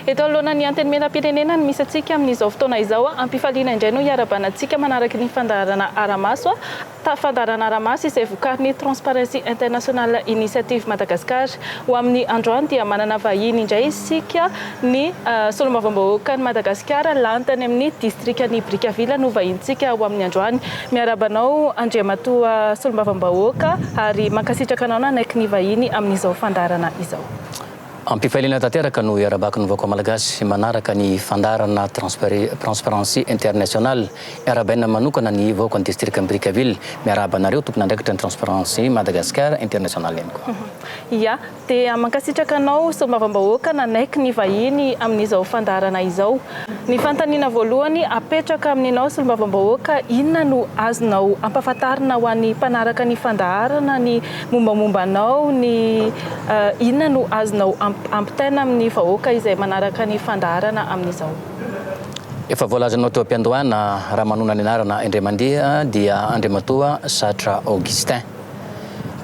Eto alohan'ny anteny mena-pirenena misy atsika amin'izao fotoana izao ampifaliana indray no iarabanantsika manaraka ny fandaharana Aramaso fandaharana Aramaso izay vokarin'ny Transparency International Initiative Madagasikara ho amin'ny androany dia manana vahiny indray isika ny solombavambahoakan'i Madagasikara lantany amin'ny distrikan'i Brickaville no vahintsika ho amin'ny androany miarabanao Andriamatoa solombavambahoaka ary mankasitraka anao nanaiky ny vahiny amin'izao fandaharana izao. Ampifaliana tanteraka no iarabaka ny vaovao malagasy manaraka ny fandaharana Transparency International iarabaina manokana ny vaovao distrikan'i Brickaville miarabanareo tompon'andraikitra ny Transparency Madagasikara International ihany koa. Ya, dia mankasitraka anao solombavambahoaka nanaiky ny vahiny amin'izao fandaharana izao. Ny fantaniana voalohany apetraka aminao solombavambahoaka inona no azonao ampahafantarina ho an'ny mpanaraka ny fandaharana ny mombamombanao ny inona no azonao ampitaina amin'ny vahoaka izay manaraka ny fandaharana amin'izao. Efa voalazanao teo am-piandohana raha manona ny anarana indray mandeha dia Andriamatoa Satra Augustin.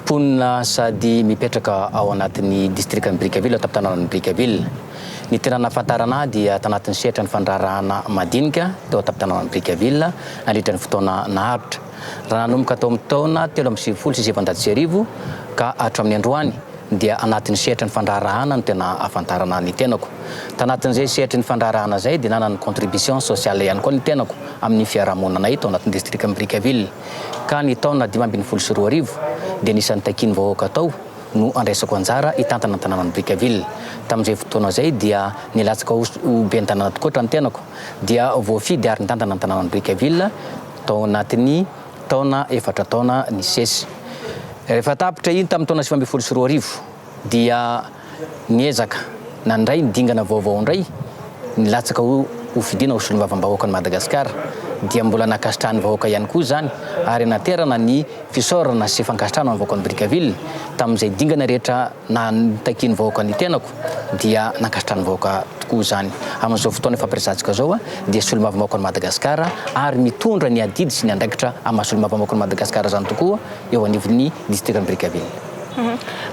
Ponina sady mipetraka ao anatin'ny distrikan'i Brickaville atao tanànan'ny Brickaville. Ny tena nahafantarana dia tanatin'ny sehatra ny fandaharana madinika teo atao-tanànan'ny Brickaville nandritra ny fotoana naharitra. Raha nanomboka tao amin'ny taona 3 ka hatramin'ny androany dia anatin'ny sehatra ny fandaharana no tena ahafantarana ny tenako. Tanatin'izay sehatra ny fandaharana zay dia nanana contribution sociale ihany koa ny tenako amin'ny fiarahamonina tao anatin'ny distrikan'i Brickaville. Ka ny taona 2022 dia nisan'ny takiany vahoaka tao no andraisako anjara hitantana ny tanànan'ny Brickaville. Tamin'izay fotoana zay dia nilatsaka ho ben'ny tanàna tokoa ny tenako dia voafidy ary nitantana ny tanànan'ny Brickaville tao anatin'ny taona 4 taona ny sesy. Rehefa tapitra iny tamin'ny taona 2022 dia niezaka nandray nidingana vaovao indray nilatsaka ho fidina ho solombavambahoakan'i Madagasikara dia mbola nakasitrahany vahoaka ihany koa zany ary naterana ny fisaorana sy fankasitrahana amin'ny vahoakan'i Brickaville tamin'izay dingana rehetra nitakiany vahoaka ny tenako dia nakasitrahany vahoaka tokoa zany. Amin'izao fotoana fampiresantsika zao dia solombavambahoakan'i Madagasikara ary mitondra ny adidy sy ny andraikitra amin'ny solombavambahoakan'i Madagasikara zany tokoa eo anivon'ny distrikan'i Brickaville.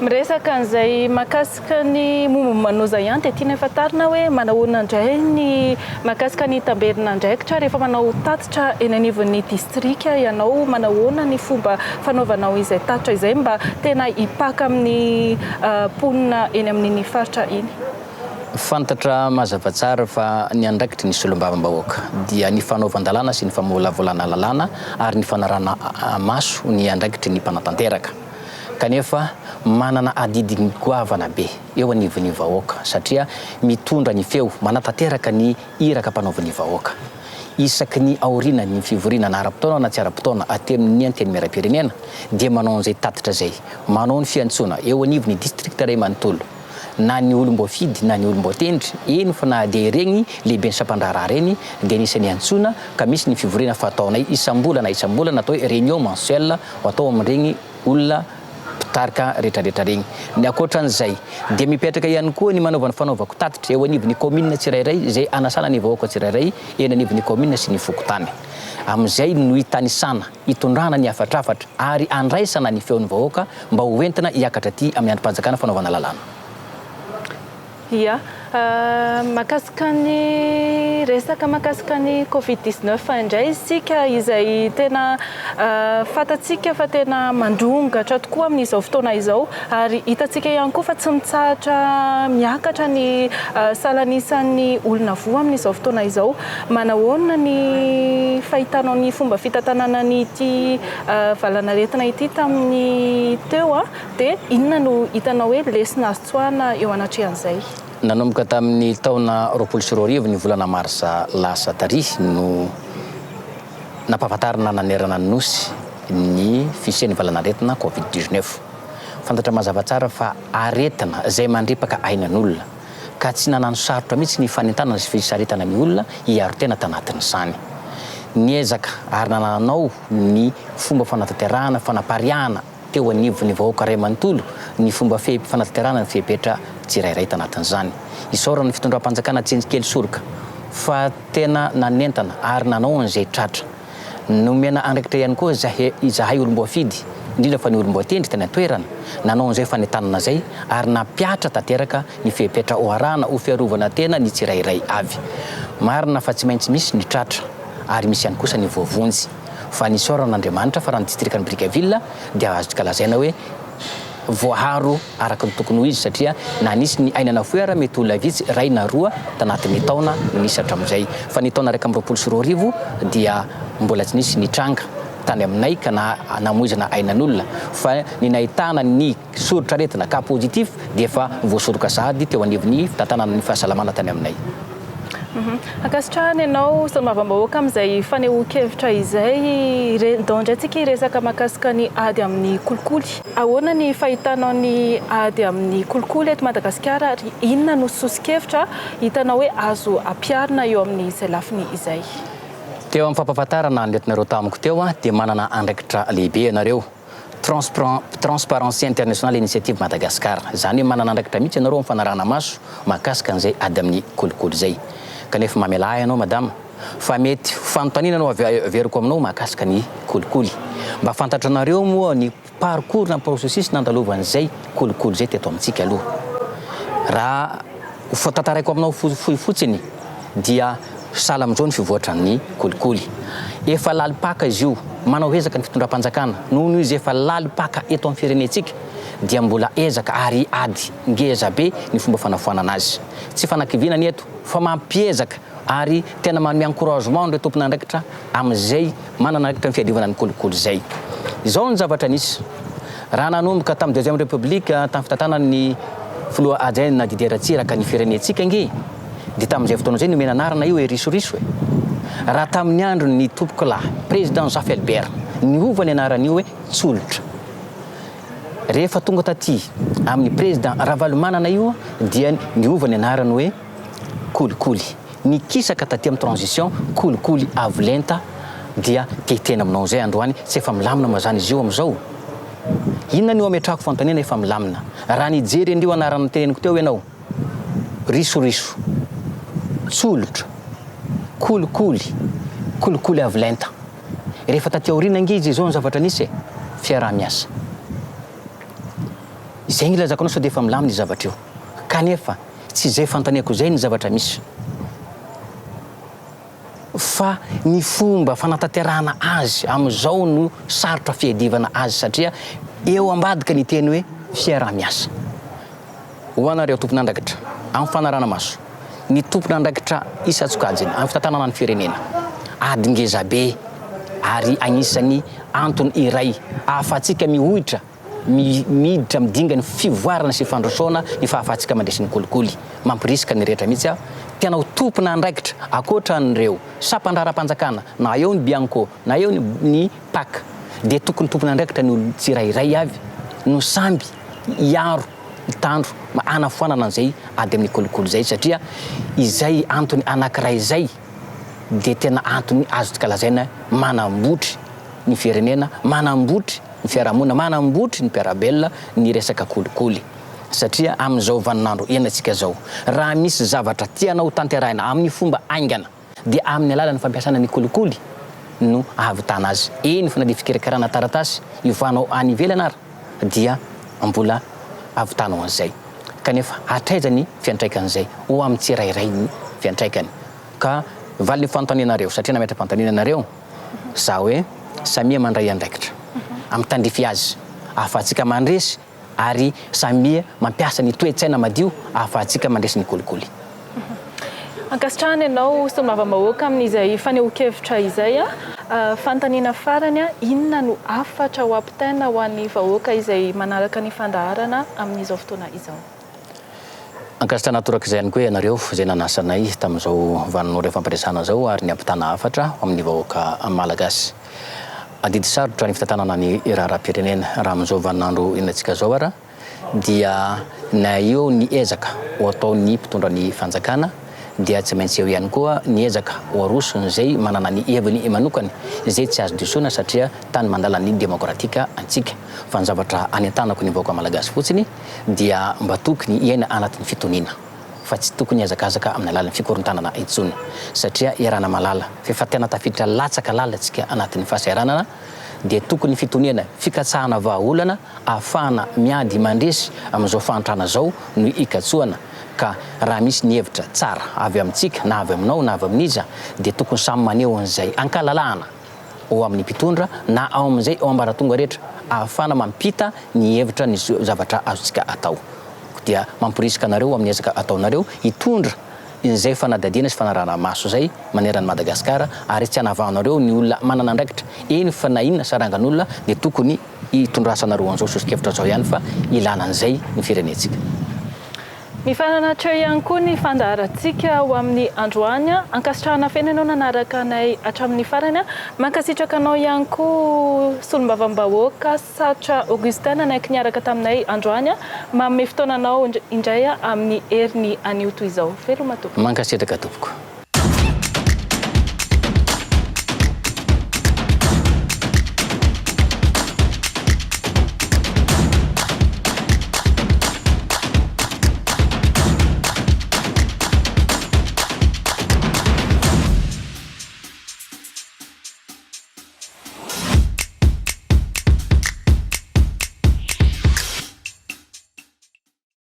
Miresaka an'izay makasika ny mombamanoza ihany dia tiana fantarina hoe manahoana indray ny makasika ny tamberinandraikitra rehefa manao tatitra eny anivon'ny distrika ianao manahoana ny fomba fanaovanao izay tatitra izay mba tena hipaka amin'ny ponina eny amin'ny faritra iny. Fantatra mazava tsara fa ny andraikitry ny solombavambahoaka dia ny fanaovan-dalàna sy ny famolavolana lalàna ary ny fanarahana maso ny andraikitry ny mpanatanteraka. Kanefa manana adidy goavana be eo anivon'ny vahoaka satria mitondra ny feo manatanteraka ny iraka mpanaovan'ny vahoaka. Isaky ny aorina ny fivoriana na ara-potoana na tsy ara-potoana atemin'ny anteny miara-pirenena dia manao an'izay tatitra zay, manao ny fiantsoana eo anivon'ny distrikta iray manontolo na ny olom-boafidy na ny olom-boatendry eny fa na dia regny lehibe ny sampandaharaha reny dia nisan'ny antsoina ka misy ny fivoriana fataonay isam-bolana atao hoe réunion mensuelle atao amin'iregny olona tarika rehetrarehetra regny. Ny akoatran'izay dia mipetraka ihany koa ny manaovany fanaovako tatitra eo anivon'ny commune tsirairay izay anasana ny vahoaka tsirairay eny anivon'ny commune sy ny fokotany. Amin'izay no hitanisana hitondrana ny afatrafatra ary andraisana ny feon'ny vahoaka mba ho entina hiakatra aty amin'ny androm-panjakana fanaovana lalàna. Ia, makasika ny resaka makasika ny Covid-19 indray isika izay tena fantatsika fa tena mandrongatra tokoa amin'izao fotoana izao ary hitatsika ihany koa fa tsy mitsahatra miakatra ny salanisan'ny olona voa amin'izao fotoana izao. Manahoana ny fahitanao ny fomba fitantanana n'ity valanaretina ity tamin'ny teo dia inona no hitanao hoe lesona azo tsoahana eo anatrehan'izay? Nanomboka tamin'ny taona 2020 ny volana marsa lasa tary no nampahafantarana nanerana ny nosy ny fisian'ny valanaretina Covid-19. Fantatra mazava tsara fa aretina izay mandrepaka ainan'olona ka tsy nanano sarotra mihitsy ny fanentanana sy fisaritana ny olona hiaro tena tanatin'izany. Niezaka ary nananao ny fomba fanatanterahana fanapariahana teo anivon'ny vahoaka iray manontolo ny fomba fanatanterahana ny fepetra tsirairay tanatin'izany. Isaorana ny fitondram-panjakana tsenjikely soroka fa tena nanentana ary nanao an'izay tratra. Nomena andraikitra ihany koa izahay olom-boafidy indrindra fa ny olom-boatendry tena toerana nanao an'izay fanetanana zay ary napiatra tanteraka ny fepetra oharana ho fiarovana tena ny tsirairay avy marina fa tsy maintsy misy ny tratra ary misy ihany kosa ny voavonjy fa ny soran'Andriamanitra fa raha ny distrikan'i Brickaville dia azontsika lazaina hoe voaharo araka ny tokony ho izy satria na nisy ny ainana foara mety olona vitsy ray na roa tanatin'ny taona nisy hatramin'izay fa ny taona 2024 dia mbola tsy nisy ny tranga tany aminay ka namoizana ainan'olona fa ny nahitana ny soritra retina ka positif dia efa voasoroka sahady teo anivon'ny fitantanana ny fahasalamana tany aminay. Akasitrahany ianao solombavambahoaka amin'izay fanehoan-kevitra izay ndondratsika resaka mahakasika ny ady amin'ny kolikoly. Ahoana ny fahitanao ny ady amin'ny kolikoly eto Madagasikara ary inona no sosikevitra hitanao hoe azo ampiarina eo amin'izay lafiny izay? Teo amin'ny fampahafantarana nentinareo tamiko teo dia manana andraikitra lehibe ianareo Transparency International Initiative Madagasikara. Zany manana andraikitra mihitsy ianareo amin'ny fanarahana maso mahakasika an'izay ady amin'ny kolikoly zay. Kanefa mamelahy ianao madama fa mety fanontaniana anao averiko aminao mahakasika ny kolikoly. Mba fantatranareo moa ny parcours na processus nandalovan'izay kolikoly zay teto amintsika aloha. Raha tantaraiko aminao fotsiny dia sala amin'izao ny fivoatran'ny kolikoly. Efa lalipaka izy io manao ezaka ny fitondram-panjakana noho izy efa lalipaka eto amin'ny firenentsika dia mbola ezaka ary ady ngeza be ny fomba fanafoanana azy. Tsy fanakiviana ny eto fa mampiezaka ary tena manome encouragement ireo tompon'andraikitra amin'izay manana andraikitra ny fiadivana ny kolikoly zay. Izao ny zavatra nisy raha nanomboka tamin'ny deuxième république tamin'ny fitantanan'ny filoha adjaina Didier Tsiraka ny firenentsika nge dia tamin'izay fotoana zay nomena anarana io hoe risoriso e. Raha tamin'ny andro ny tompokolahy président Jean Felbert niova ny anaran'io hoe tsolotra. Rehefa tonga taty amin'ny président Ravalomanana io dia niova ny anarany hoe kolikoly. Nikisaka taty amin'ny transition kolikoly avolenta dia tetena aminao zay androany tsy efa milamina mazany izy io amin'izao. Inona no ametrahako fanontaniana efa milamina? Raha nijery andrio anarana teneniko teo ianao risoriso, tsolotra, kolikoly, kolikoly avolenta. Rehefa taty aoriana nge izy izao ny zavatra nisy e fiaraha-miasa. Izay ilazako sao dia efa milamina zavatra io. Kanefa tsy izay fanontaniako izay ny zavatra misy. Fa ny fomba fanatanterahana azy amin'izao no sarotra fiadivana azy satria eo ambadika ny teny hoe fiaraha-miasa. Ho anareo tompon'andraikitra amin'ny fanarahana maso ny tompon'andraikitra isan-tsokajiny amin'ny fitantanana ny firenena ady ngeza be ary agnisan'ny antony iray ahafahantsika mihohitra miditra midinga ny fivoarana sy fandrosoana ny fahafahantsika mandresy ny kolikoly mampirisika ny rehetra mihitsy tena ho tompon'andraikitra akoatra an'ireo sampandahara-panjakana na eo ny bianco na eo ny paka dia tokony tompon'andraikitra ny olo tsirairay avy no samby iaro itandro anafoanana an'izay ady amin'ny kolikoly zay satria izay antony anankiray zay dia tena antony azontsika lazaina manambotry ny firenena, manambotry ny fiarahamonina, manambotry ny mpiarabelona ny resaka kolikoly. Satria amin'izao vaninandro iainantsika zao raha misy zavatra tianao tanterahina amin'ny fomba aingana dia amin'ny alalan'ny fampiasana ny kolikoly no ahavitana azy. Eny fa na dia fikarakarana taratasy iovanao any ivelany ary dia mbola ahavitanao an'izay. Kanefa hatraiza ny fiantraikan'izay ho amin'ny tsirairay ny fiantraikany. Ka valy ny fanontanianareo satria nametra fanontanianareo za hoe samia mandray andraikitra amin'ny tandrify azy ahafahantsika mandresy ary samia mampiasa ny toe-tsaina madio ahafahantsika mandresy ny kolikoly. Ankasitrahany ianao solombavambahoaka amin'izay fanehoan-kevitra izay fanontaniana farany inona no afatra ho ampitaina ho an'ny vahoaka izay manaraka ny fandaharana amin'izao fotoana izao? Ankasitrahana toraka izay ihany koa ianareo izay nanasanay tamin'izao vanin'ora fampiresana zao ary ny ampitana afatra amin'ny vahoaka malagasy. Adidy sarotra ny fitantanana ny raharam-pirenena raha amin'izao vaninandro iainantsika zao ara dia na eo ny ezaka ho ataon'ny mpitondra ny fanjakana dia tsy maintsy eo ihany koa ny ezaka ho arosony zay manana ny heviny manokany izay tsy azo disoina satria tany mandala ny demokratika antsika fa ny zavatra anentanako ny vahoaka malagasy fotsiny dia mba tokony iaina anatin'ny fitoniana fa tsy tokony hazakazaka amin'ny alalan'ny fikorontanana intsony satria iarana malala fa tena tafiditra latsaka lalantsika anatin'ny fahasahiranana dia tokony fitoniana fikatsahana vahaolana ahafahana miady mandresy amin'izao fantrana zao no ikatsoana ka raha misy ny hevitra tsara avy amintsika na avy aminao na avy amin'iza dia tokony samy maneho an'izay ankalalahana ao amin'ny mpitondra na ao amin'izay ao ambaratonga rehetra ahafahana mampita ny hevitra ny zavatra azontsika atao dia mampirisika anareo amin'ny ezaka ataonareo hitondra izay fanadadiana sy fanarahana maso zay maneran'ny Madagasikara ary tsy hanavahanareo ny olona manana andraikitra eny fa na inona sarangan'olona dia tokony hitondrasanareo an'izao sosokevitra zao ihany fa ilana an'izay ny firenentsika. Mifananatreo ihany koa ny fandaharantsika ho amin'ny androany ankasitrahana fena ianao nanaraka anay hatramin'ny farany mankasitraka anao ihany koa solombavambahoaka Satra Augustin nanaiky niaraka taminay androany manome fotoananao indray amin'ny heriny anio toy izao. Veloma tompoko. Mankasitraka tompoko.